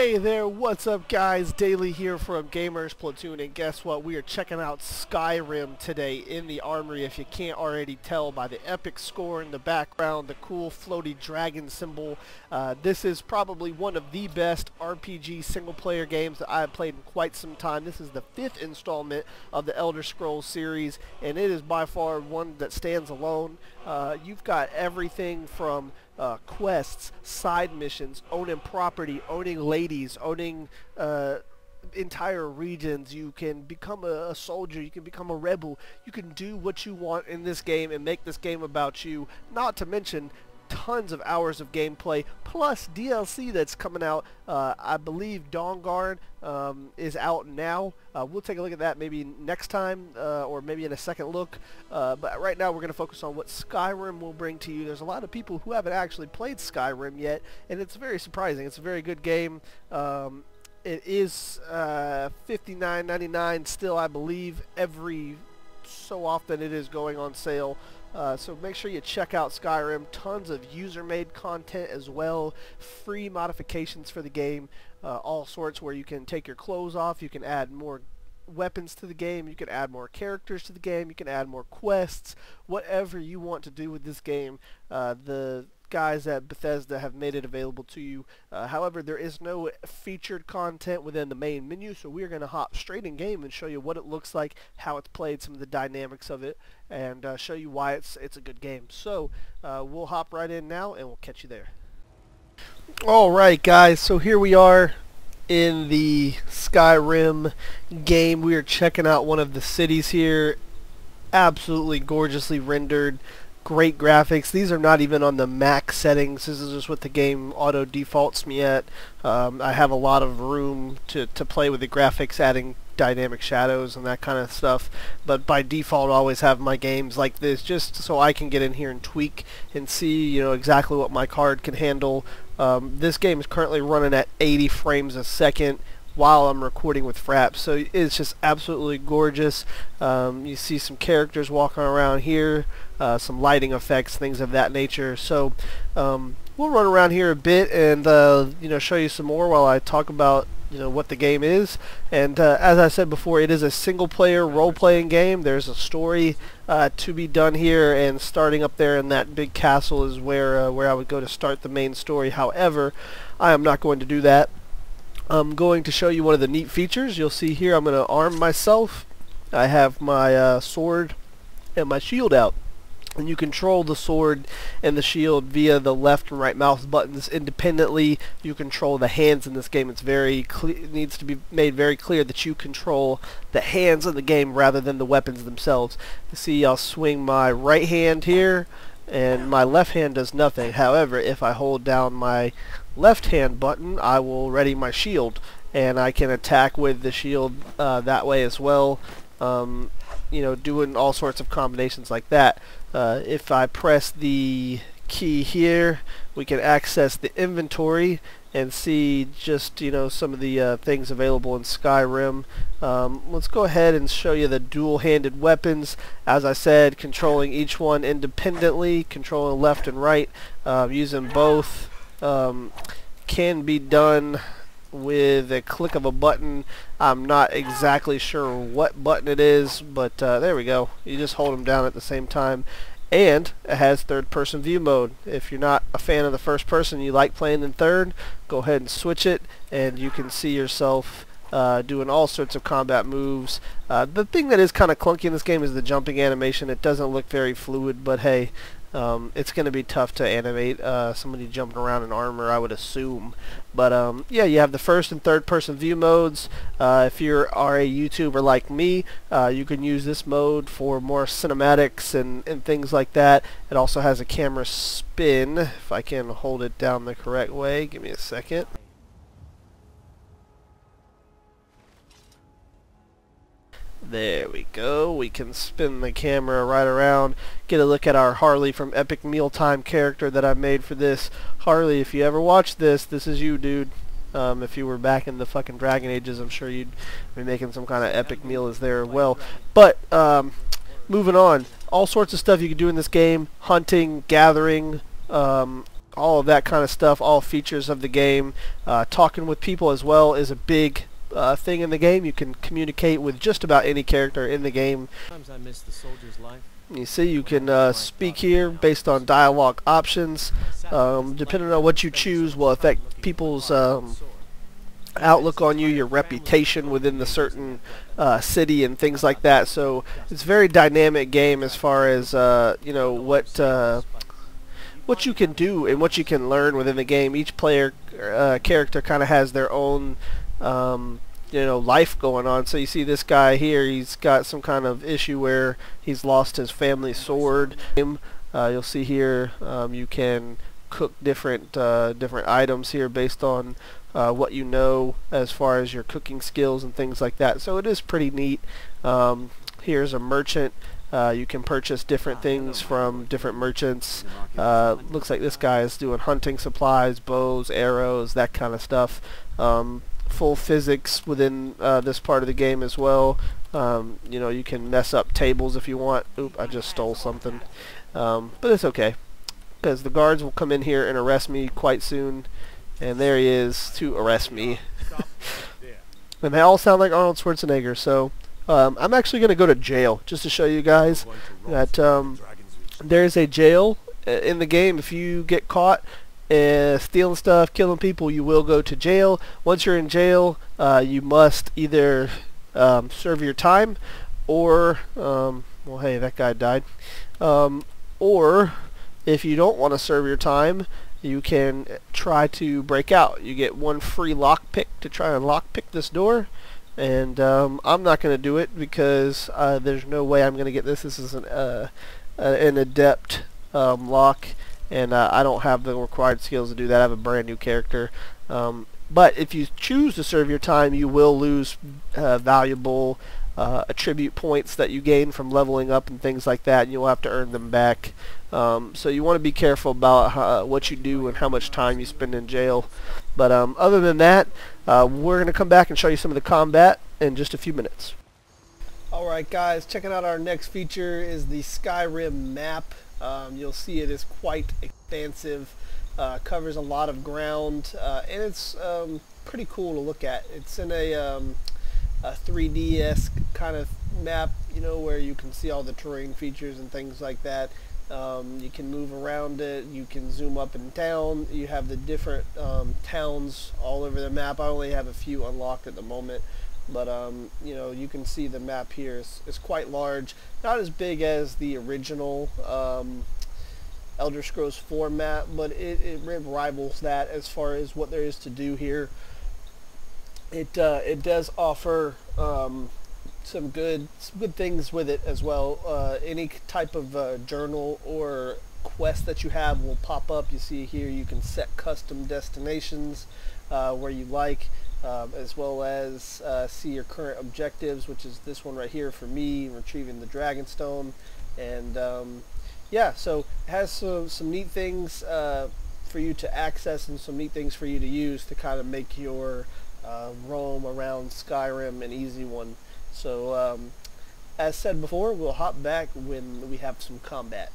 Hey there, what's up guys? Daily here from GamersPlatoon, and guess what? We are checking out Skyrim today in the Armory, if you can't already tell by the epic score in the background, the cool floaty dragon symbol. This is probably one of the best RPG single-player games that I have played in quite some time. This is the 5th installment of the Elder Scrolls series, and it is by far one that stands alone. You've got everything from quests, side missions, owning property, owning ladies, owning entire regions. You can become a soldier, you can become a rebel, you can do what you want in this game and make this game about you, not to mention tons of hours of gameplay plus DLC that's coming out. I believe Dawnguard is out now. We'll take a look at that maybe next time or maybe in a second look, but right now we're going to focus on what Skyrim will bring to you. There's a lot of people who haven't actually played Skyrim yet, and it's very surprising. It's a very good game. It is $59.99 still, I believe. Every so often it is going on sale. So make sure you check out Skyrim. Tons of user-made content as well, free modifications for the game, all sorts, where you can take your clothes off, you can add more weapons to the game, you can add more characters to the game, you can add more quests, whatever you want to do with this game. The guys at Bethesda have made it available to you. However, there is no featured content within the main menu, so we're going to hop straight in game and show you what it looks like, how it's played, some of the dynamics of it, and show you why it's a good game. So we'll hop right in now and we'll catch you there. Alright guys, so here we are in the Skyrim game. We are checking out one of the cities here. Absolutely gorgeously rendered. Great graphics. These are not even on the max settings. This is just what the game auto defaults me at. I have a lot of room to play with the graphics, adding dynamic shadows and that kind of stuff, but by default I always have my games like this just so I can get in here and tweak and see, you know, exactly what my card can handle. This game is currently running at 80 frames a second while I'm recording with Fraps, so it's just absolutely gorgeous. You see some characters walking around here, some lighting effects, things of that nature. So we'll run around here a bit and you know, show you some more while I talk about, you know, what the game is. And as I said before, it is a single-player role-playing game. There's a story to be done here, and starting up there in that big castle is where I would go to start the main story. However, I am not going to do that. I'm going to show you one of the neat features. You'll see here I'm going to arm myself. I have my sword and my shield out, and you control the sword and the shield via the left and right mouse buttons independently. You control the hands in this game. It's it needs to be made very clear that you control the hands in the game rather than the weapons themselves. You see, I'll swing my right hand here, and my left hand does nothing. However, if I hold down my left hand button, I will ready my shield, and I can attack with the shield that way as well. You know, doing all sorts of combinations like that. If I press the key here, we can access the inventory and see just, you know, some of the things available in Skyrim. Let's go ahead and show you the dual-handed weapons. As I said, controlling each one independently, controlling left and right, using both. Can be done with a click of a button. I'm not exactly sure what button it is, but there we go. You just hold them down at the same time. And it has third-person view mode. If you're not a fan of the first person, you like playing in third, go ahead and switch it, and you can see yourself doing all sorts of combat moves. The thing that is kind of clunky in this game is the jumping animation. It doesn't look very fluid, but hey, it's going to be tough to animate somebody jumping around in armor, I would assume. But yeah, you have the first and third person view modes. If you are a YouTuber like me, you can use this mode for more cinematics and things like that. It also has a camera spin, if I can hold it down the correct way. Give me a second. There we go. We can spin the camera right around, get a look at our Harley from Epic Mealtime character that I made for this. Harley, if you ever watch this, this is you, dude. If you were back in the fucking Dragon Ages, I'm sure you'd be making some kind of epic meal as there as well. But moving on, all sorts of stuff you can do in this game: hunting, gathering, all of that kind of stuff, all features of the game. Talking with people as well is a big thing in the game. You can communicate with just about any character in the game. Sometimes I miss the soldier's life. You see, you can speak here based on dialogue options. Depending on what you choose will affect people's outlook on you, your reputation within the certain city and things like that. So it's a very dynamic game as far as you know, what you can do and what you can learn within the game. Each player character kind of has their own you know, life going on. So you see this guy here, he's got some kind of issue where he's lost his family sword. You'll see here you can cook different items here based on what you know as far as your cooking skills and things like that. So it is pretty neat. Here's a merchant. You can purchase different things from different merchants. Looks like this guy is doing hunting supplies, bows, arrows, that kind of stuff. Full physics within this part of the game as well. You know, you can mess up tables if you want. Oop, I just stole something. But it's okay, because the guards will come in here and arrest me quite soon. And there he is to arrest me. And they all sound like Arnold Schwarzenegger. So I'm actually going to go to jail just to show you guys that there's a jail in the game. If you get caught stealing stuff, killing people, you will go to jail. Once you're in jail, you must either serve your time, or well, hey, that guy died. Or if you don't want to serve your time, you can try to break out. You get one free lockpick to try and lockpick this door. And I'm not going to do it because there's no way I'm going to get this. This is an adept lock, and I don't have the required skills to do that. I have a brand new character. But if you choose to serve your time, you will lose valuable attribute points that you gain from leveling up and things like that, and you'll have to earn them back. So you want to be careful about what you do and how much time you spend in jail. But other than that, we're going to come back and show you some of the combat in just a few minutes. Alright guys, checking out our next feature is the Skyrim Map. You'll see it is quite expansive, covers a lot of ground, and it's pretty cool to look at. It's in a 3D-esque kind of map, you know, where you can see all the terrain features and things like that. You can move around it, you can zoom up and down, you have the different towns all over the map. I only have a few unlocked at the moment, but you know, you can see the map here is quite large. Not as big as the original Elder Scrolls 4 map, but it rivals that as far as what there is to do here. It does offer some good things with it as well. Any type of journal or quest that you have will pop up. You see here you can set custom destinations where you like, as well as see your current objectives, which is this one right here for me, retrieving the Dragonstone. And yeah, so it has some neat things for you to access and some neat things for you to use to kind of make your roam around Skyrim an easy one. So as said before, we'll hop back when we have some combat.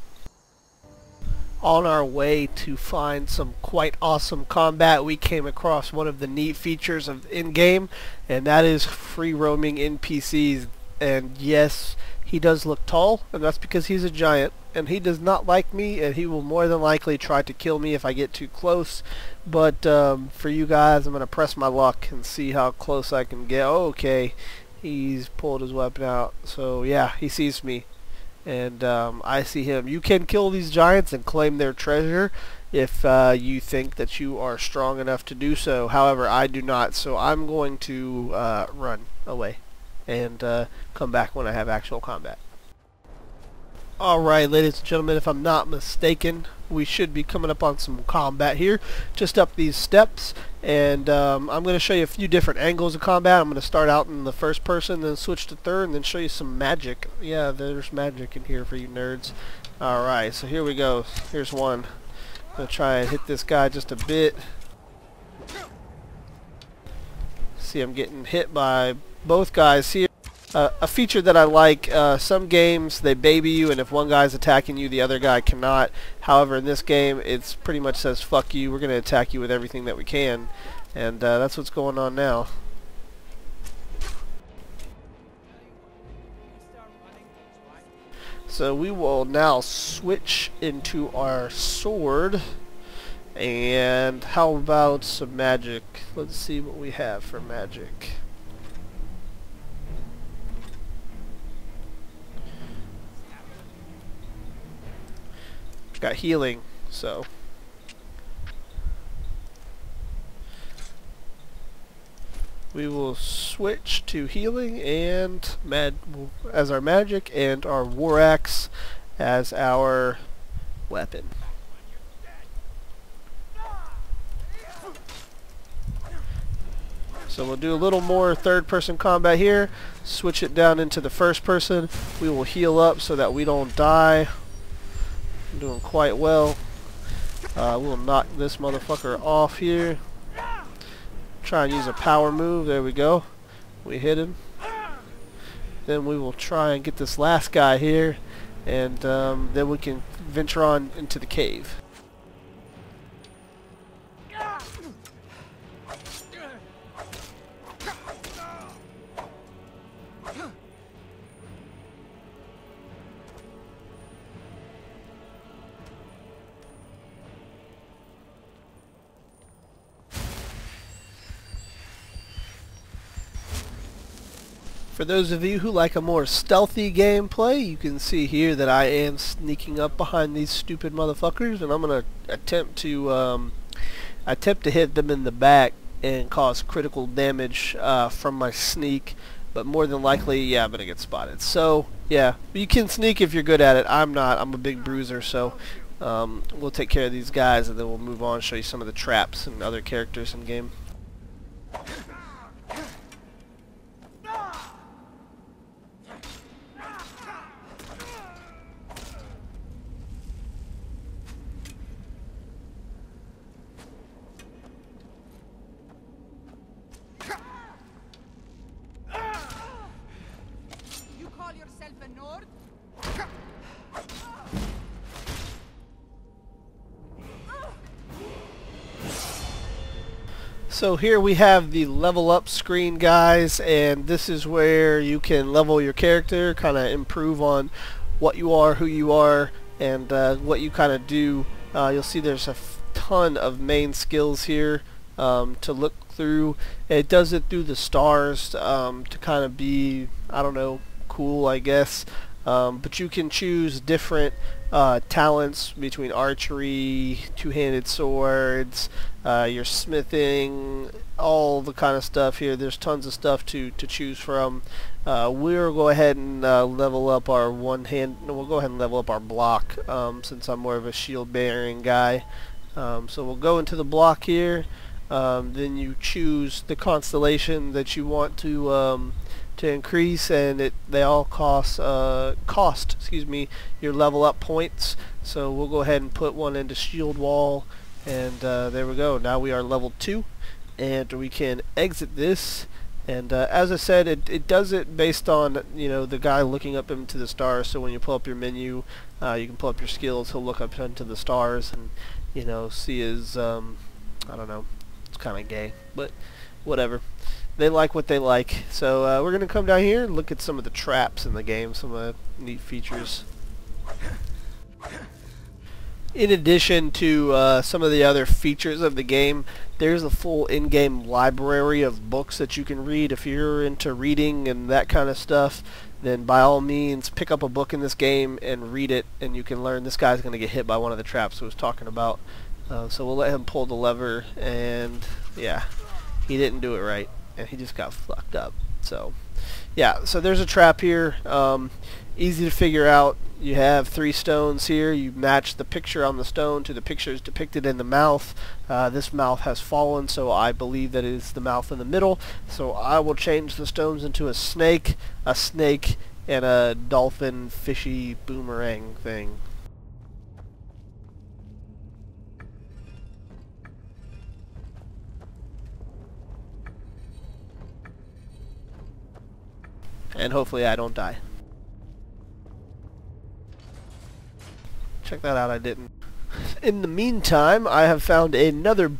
On our way to find some quite awesome combat, we came across one of the neat features of in-game, and that is free roaming NPCs. And yes, he does look tall, and that's because he's a giant, and he does not like me, and he will more than likely try to kill me if I get too close. But for you guys, I'm going to press my luck and see how close I can get. Oh, okay, he's pulled his weapon out, so yeah, he sees me, and I see him. You can kill these giants and claim their treasure if you think that you are strong enough to do so. However, I do not, so I'm going to run away and come back when I have actual combat. Alright, ladies and gentlemen, if I'm not mistaken, we should be coming up on some combat here, just up these steps. And I'm going to show you a few different angles of combat. I'm going to start out in the first person, then switch to third, and then show you some magic. Yeah, there's magic in here for you nerds. Alright, so here we go. Here's one. I'm going to try and hit this guy just a bit. See, I'm getting hit by both guys here. a feature that I like. Some games they baby you, and if one guy's attacking you, the other guy cannot. However, in this game, it's pretty much says "fuck you." We're gonna attack you with everything that we can, and that's what's going on now. So we will now switch into our sword. And how about some magic? Let's see what we have for magic. Got healing, so we will switch to healing and as our magic, and our war axe as our weapon. So we'll do a little more third-person combat here. Switch it down into the first person. We will heal up so that we don't die. I'm doing quite well. We'll knock this motherfucker off here. Try and use a power move. There we go. We hit him. Then we will try and get this last guy here, and then we can venture on into the cave. For those of you who like a more stealthy gameplay, you can see here that I am sneaking up behind these stupid motherfuckers, and I'm gonna attempt to hit them in the back and cause critical damage from my sneak. But more than likely, yeah, I'm gonna get spotted. So yeah, you can sneak if you're good at it. I'm not. I'm a big bruiser, so we'll take care of these guys, and then we'll move on, show you some of the traps and other characters in game. So here we have the level up screen, guys, and this is where you can level your character, kind of improve on what you are, who you are, and what you kind of do. You'll see there's a ton of main skills here to look through. It does it through the stars to kind of be, I don't know, cool, I guess. But you can choose different talents between archery, two-handed swords, your smithing, all the kind of stuff here. There's tons of stuff to choose from. We'll go ahead and level up our we'll go ahead and level up our block since I'm more of a shield-bearing guy. So we'll go into the block here. Then you choose the constellation that you want to increase, and they all cost your level up points. So we'll go ahead and put one into shield wall, and there we go. Now we are level 2, and we can exit this. And as I said, it does it based on, you know, the guy looking up into the stars. So when you pull up your menu, you can pull up your skills. He'll look up into the stars and, you know, see his I don't know, it's kind of gay, but whatever. They like what they like. So we're going to come down here and look at some of the traps in the game, some of the neat features. In addition to some of the other features of the game, there's a full in-game library of books that you can read. If you're into reading and that kind of stuff, then by all means pick up a book in this game and read it, and you can learn this guy's going to get hit by one of the traps I was talking about. So we'll let him pull the lever, and yeah, he didn't do it right, and he just got fucked up. So yeah, so there's a trap here. Easy to figure out. You have 3 stones here. You match the picture on the stone to the pictures depicted in the mouth. This mouth has fallen, so I believe that it is the mouth in the middle. So I will change the stones into a snake, and a dolphin fishy boomerang thing. and hopefully I don't die. Check that out, I didn't. In the meantime, I have found another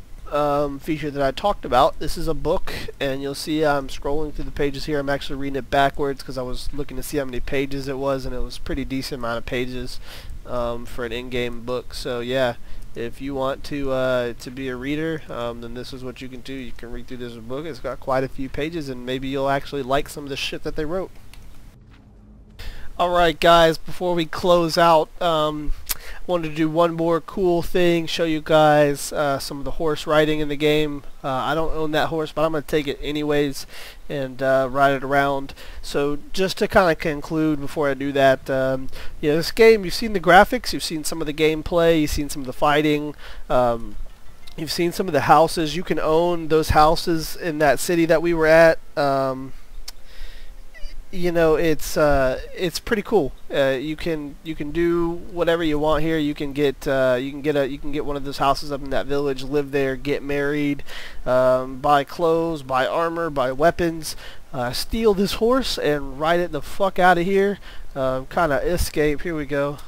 feature that I talked about. This is a book, and you'll see I'm scrolling through the pages here. I'm actually reading it backwards because I was looking to see how many pages it was, and it was a pretty decent amount of pages for an in-game book. So yeah, if you want to be a reader, then this is what you can do. You can read through this book. It's got quite a few pages, and maybe you'll actually like some of the shit that they wrote. Alright guys, before we close out, wanted to do one more cool thing, show you guys some of the horse riding in the game. I don't own that horse, but I'm going to take it anyways and ride it around. So just to kind of conclude before I do that, yeah, this game, you've seen the graphics, you've seen some of the gameplay, you've seen some of the fighting, you've seen some of the houses. You can own those houses in that city that we were at. You know, it's pretty cool. You can do whatever you want here. You can get one of those houses up in that village, live there, get married, buy clothes, buy armor, buy weapons, steal this horse and ride it the fuck out of here. Kind of escape. Here we go.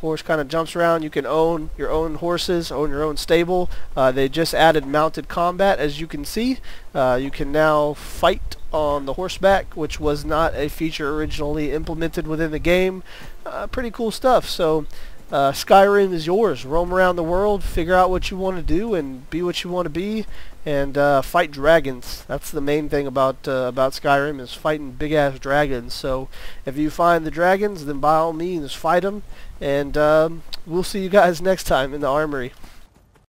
Horse kind of jumps around. You can own your own horses, own your own stable. They just added mounted combat, as you can see. You can now fight on the horseback, which was not a feature originally implemented within the game. Pretty cool stuff. So Skyrim is yours. Roam around the world, figure out what you want to do, and be what you want to be, and fight dragons. That's the main thing about Skyrim, is fighting big ass dragons. So if you find the dragons, then by all means fight them, and we'll see you guys next time in the Armory.